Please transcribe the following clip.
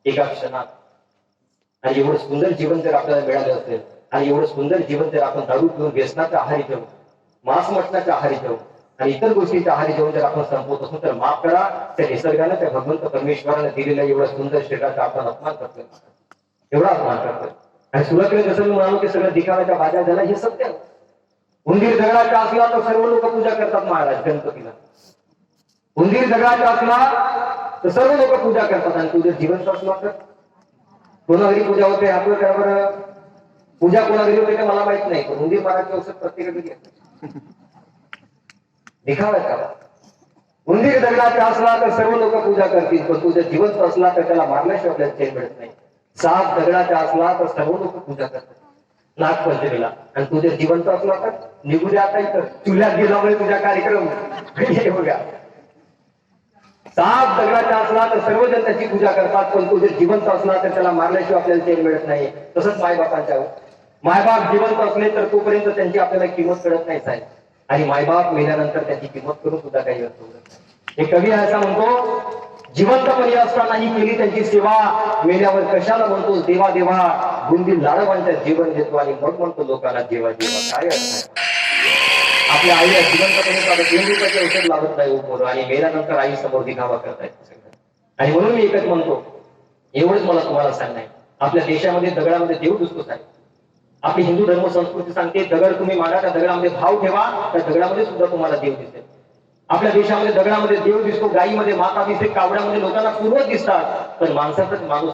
एका क्षणात. आणि एवढं सुंदर जीवन जर आपल्याला मिळालं असेल आणि एवढं सुंदर जीवन जर आपण दारू पिऊन व्यसनाच्या आहारी जाऊ, मांस मटणाच्या आहारी जाऊ आणि इतर गोष्टीच्या आहारी जाऊन जर आपण संपवत असू तर माफ करा, त्या निसर्गाने त्या भगवंत परमेश्वराने दिलेल्या एवढ्या सुंदर शरीराचा आपण अपमान करतोय, एवढा अपमान करतोय. आणि सुरुवातीला जसं मी म्हणालो की सगळं दिखाव्याच्या बाजा झाला, हे सत्य. उंदीर दगडाचा असला तर सर्व लोक पूजा करतात महाराज गणपतीला. उंदीर दगडाचा असला तर सर्व लोक पूजा करतात. आणि तुझं जिवंत असला तर कोणा घरी पूजा होते, आपलं करा बरं. पूजा कोणा घरी होते का मला माहित नाही, पण उंदीर मारायची औषध प्रत्येक घरी दिखावायचा. उंदीर दगडाचा असला तर सर्व लोक पूजा करतील, पण तुझं जिवंत असला तर त्याला मारल्याशिवाय आपल्याला चैन मिळत नाही. साप दगडाचा असला तर सर्व लोक पूजा करतात नागपंचमीला, आणि तू जर जिवंत असला तर निघू द्या आता इथं चुल्यात गेल्यामुळे तुझा कार्यक्रम. बघा, साप दगडाचा असला तर सर्वजण त्याची पूजा करतात, पण तू जर जिवंत असला तर त्याला मारल्याशिवाय आपल्याला चैन मिळत नाही. तसंच मायबापांच्या मायबाप जिवंत असले तर तोपर्यंत त्यांची आपल्याला किंमत कळत नाही साहेब, आणि मायबाप मेल्यानंतर त्याची किंमत करून सुद्धा काही अर्थ होत नाही. हे कवी असा म्हणतो, जिवंतपणी असताना ही केली त्यांची सेवा, मेल्यावर कशाला म्हणतो देवा देवा, बुंदी लाडवांच्या जीवन देतो आणि मग म्हणतो लोकांना जेवा जेवा. काय अर्थ आहे? आपल्या आईला जिवंतपणे 3 रुपयाचे औषध लावत नाही उपवर, आणि मेल्यानंतर आई समोर दिखावा करतायत. आणि म्हणून मी एकच म्हणतो, एवढंच मला तुम्हाला सांगणं आहे, आपल्या देशामध्ये दगडामध्ये देव दिसतोच आहे. आपली हिंदू धर्म संस्कृती सांगते, दगड तुम्ही मागा, त्या दगडामध्ये भाव ठेवा, त्या दगडामध्ये सुद्धा तुम्हाला देव दिसेल. आपल्या देशामध्ये दगडामध्ये देव दिसतो, गायीमध्ये माता दिसते, कावड्यामध्ये लोकांना पूर्वज दिसतात, पण माणसाचाच माणूस